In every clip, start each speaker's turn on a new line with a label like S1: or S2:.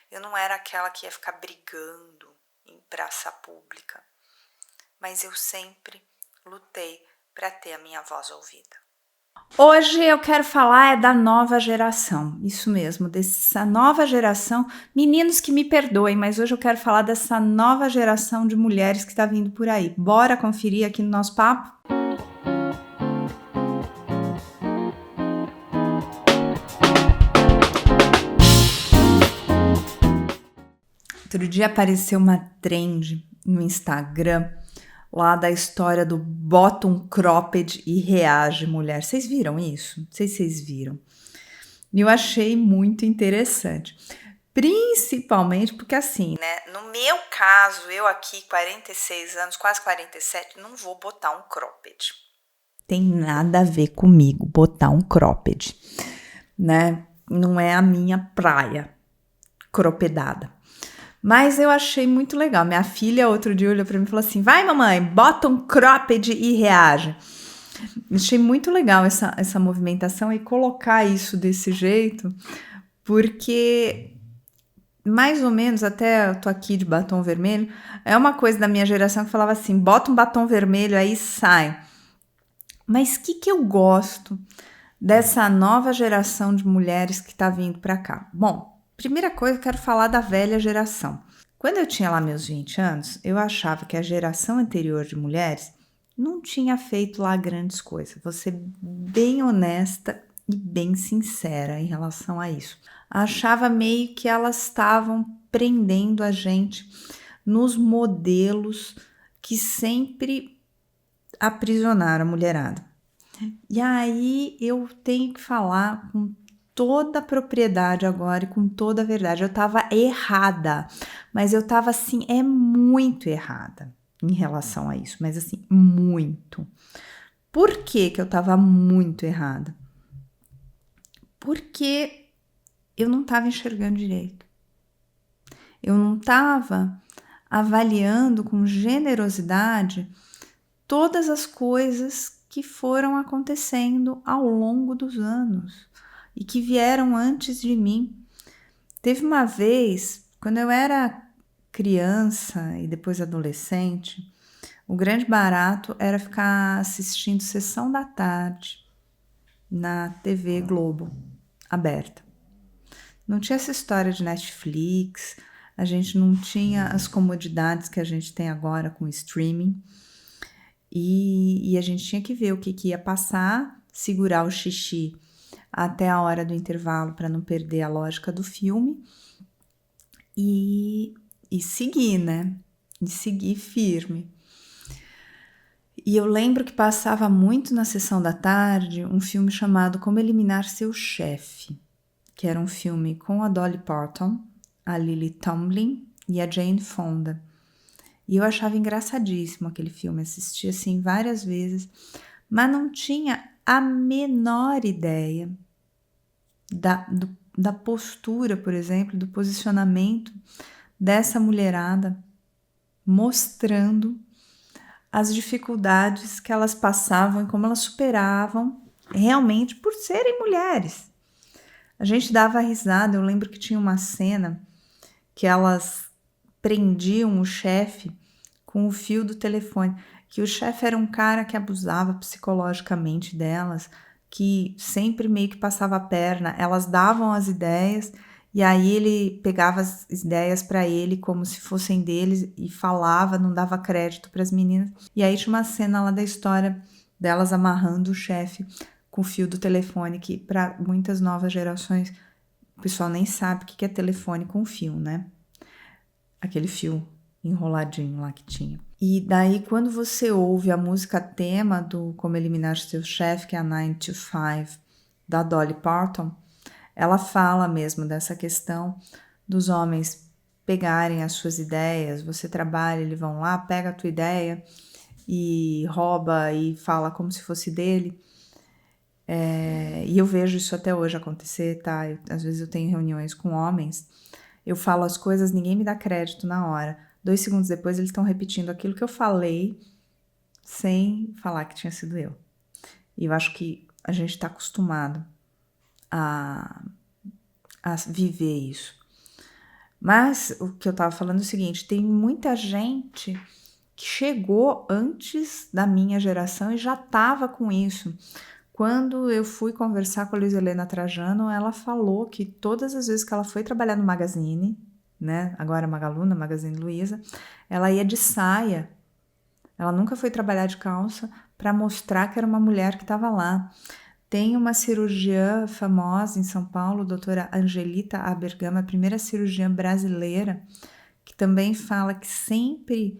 S1: Eu não era aquela que ia ficar brigando em praça pública, mas eu sempre lutei para ter a minha voz ouvida. Hoje eu quero falar da nova geração, isso mesmo, dessa nova geração, meninos que me perdoem, mas hoje eu quero falar dessa nova geração de mulheres que está vindo por aí. Bora conferir aqui no nosso papo? Outro dia apareceu uma trend no Instagram lá da história do bota um cropped e reage, mulher. Vocês viram isso? Não sei se vocês viram. E eu achei muito interessante. Principalmente porque assim, né? No meu caso, eu aqui, 46 anos, quase 47, não vou botar um cropped. Tem nada a ver comigo botar um cropped, né? Não é a minha praia, cropedada. Mas eu achei muito legal. Minha filha outro dia olhou para mim e falou assim: vai mamãe, bota um cropped e reage. Achei muito legal essa movimentação e colocar isso desse jeito, porque mais ou menos, até eu tô aqui de batom vermelho, é uma coisa da minha geração que falava assim, bota um batom vermelho aí sai. Mas o que eu gosto dessa nova geração de mulheres que tá vindo para cá? Bom, primeira coisa, eu quero falar da velha geração. Quando eu tinha lá meus 20 anos, eu achava que a geração anterior de mulheres não tinha feito lá grandes coisas. Vou ser bem honesta e bem sincera em relação a isso. Achava meio que elas estavam prendendo a gente nos modelos que sempre aprisionaram a mulherada. E aí eu tenho que falar com toda a propriedade agora e com toda a verdade. Eu tava errada, mas eu tava assim, muito errada em relação a isso, mas assim, muito. Por que eu tava muito errada? Porque eu não tava enxergando direito. Eu não tava avaliando com generosidade todas as coisas que foram acontecendo ao longo dos anos e que vieram antes de mim. Teve uma vez, quando eu era criança e depois adolescente, o grande barato era ficar assistindo Sessão da Tarde na TV Globo aberta. Não tinha essa história de Netflix, a gente não tinha as comodidades que a gente tem agora com streaming. E a gente tinha que ver o que ia passar, segurar o xixi até a hora do intervalo para não perder a lógica do filme e seguir, né? E seguir firme. E eu lembro que passava muito na sessão da tarde um filme chamado Como Eliminar Seu Chefe, que era um filme com a Dolly Parton, a Lily Tomlin e a Jane Fonda. E eu achava engraçadíssimo aquele filme, assisti assim várias vezes, mas não tinha a menor ideia da postura, por exemplo, do posicionamento dessa mulherada, mostrando as dificuldades que elas passavam e como elas superavam realmente por serem mulheres. A gente dava risada, eu lembro que tinha uma cena que elas prendiam o chefe com o fio do telefone, que o chefe era um cara que abusava psicologicamente delas, que sempre meio que passava a perna, elas davam as ideias e aí ele pegava as ideias para ele como se fossem deles e falava, não dava crédito para as meninas. E aí tinha uma cena lá da história delas amarrando o chefe com o fio do telefone, que para muitas novas gerações o pessoal nem sabe o que é telefone com fio, né? Aquele fio enroladinho lá que tinha. E daí, quando você ouve a música tema do Como Eliminar Seu Chefe, que é a 9 to 5, da Dolly Parton, ela fala mesmo dessa questão dos homens pegarem as suas ideias, você trabalha, eles vão lá, pega a tua ideia e rouba e fala como se fosse dele. E eu vejo isso até hoje acontecer, tá? Às vezes eu tenho reuniões com homens, eu falo as coisas, ninguém me dá crédito na hora. 2 segundos depois eles estão repetindo aquilo que eu falei sem falar que tinha sido eu. E eu acho que a gente está acostumado a viver isso. Mas o que eu estava falando é o seguinte, tem muita gente que chegou antes da minha geração e já estava com isso. Quando eu fui conversar com a Luiz Helena Trajano, ela falou que todas as vezes que ela foi trabalhar no Magazine, né, agora Magalu, na Magazine Luiza, ela ia de saia. Ela nunca foi trabalhar de calça para mostrar que era uma mulher que estava lá. Tem uma cirurgiã famosa em São Paulo, doutora Angelita Abergama, a primeira cirurgiã brasileira, que também fala que sempre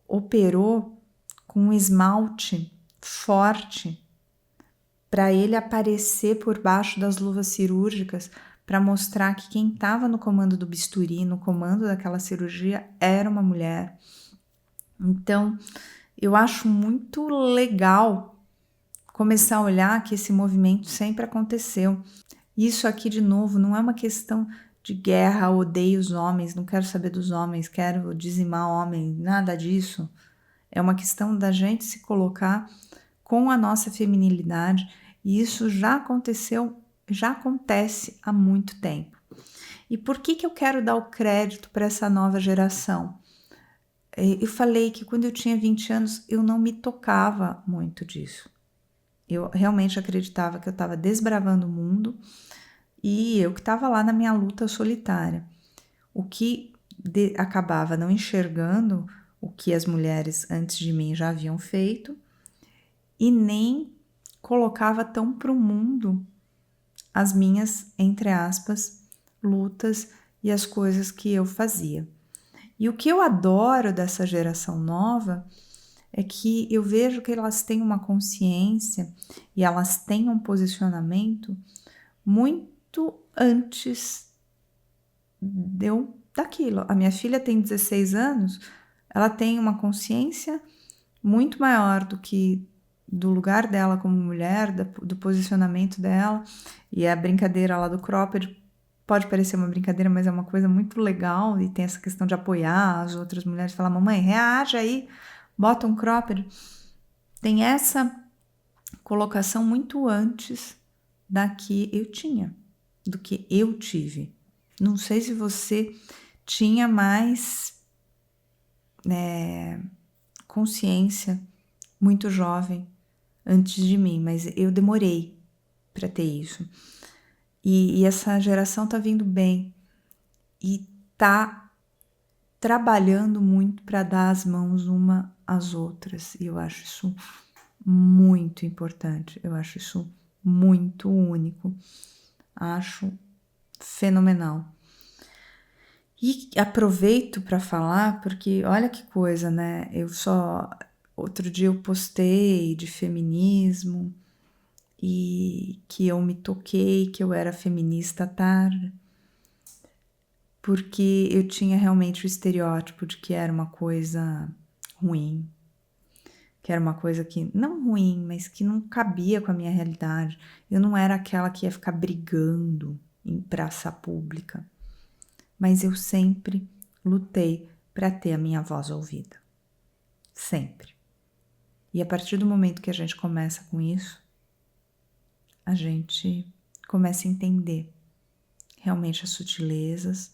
S1: operou com um esmalte forte para ele aparecer por baixo das luvas cirúrgicas, para mostrar que quem estava no comando do bisturi, no comando daquela cirurgia, era uma mulher. Então, eu acho muito legal começar a olhar que esse movimento sempre aconteceu. Isso aqui, de novo, não é uma questão de guerra, odeio os homens, não quero saber dos homens, quero dizimar homens, nada disso. É uma questão da gente se colocar com a nossa feminilidade, e isso já aconteceu, já acontece há muito tempo. E por que eu quero dar o crédito para essa nova geração? Eu falei que quando eu tinha 20 anos eu não me tocava muito disso. Eu realmente acreditava que eu estava desbravando o mundo e eu que estava lá na minha luta solitária. O que acabava não enxergando o que as mulheres antes de mim já haviam feito e nem colocava tão para o mundo as minhas, entre aspas, lutas e as coisas que eu fazia. E o que eu adoro dessa geração nova é que eu vejo que elas têm uma consciência e elas têm um posicionamento muito antes daquilo. A minha filha tem 16 anos, ela tem uma consciência muito maior do lugar dela como mulher, do posicionamento dela, e a brincadeira lá do cropped pode parecer uma brincadeira, mas é uma coisa muito legal, e tem essa questão de apoiar as outras mulheres, falar, mamãe, reage aí, bota um cropped. Tem essa colocação muito antes da que eu tinha, do que eu tive. Não sei se você tinha mais consciência muito jovem antes de mim, mas eu demorei para ter isso. E essa geração tá vindo bem e tá trabalhando muito para dar as mãos uma às outras. E eu acho isso muito importante, eu acho isso muito único, acho fenomenal. E aproveito para falar, porque olha que coisa, né? Outro dia eu postei de feminismo e que eu me toquei, que eu era feminista tarde, porque eu tinha realmente o estereótipo de que era uma coisa ruim, que era uma coisa que, não ruim, mas que não cabia com a minha realidade. Eu não era aquela que ia ficar brigando em praça pública, mas eu sempre lutei para ter a minha voz ouvida. Sempre. E a partir do momento que a gente começa com isso, a gente começa a entender realmente as sutilezas,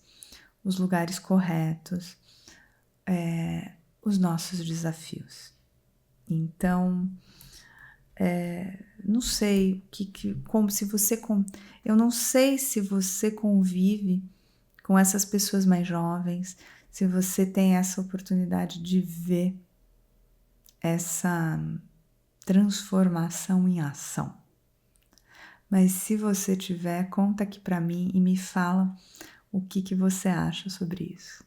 S1: os lugares corretos, os nossos desafios. Então, não sei como se você, eu não sei se você convive com essas pessoas mais jovens, se você tem essa oportunidade de ver essa transformação em ação. Mas se você tiver, conta aqui para mim e me fala o que você acha sobre isso.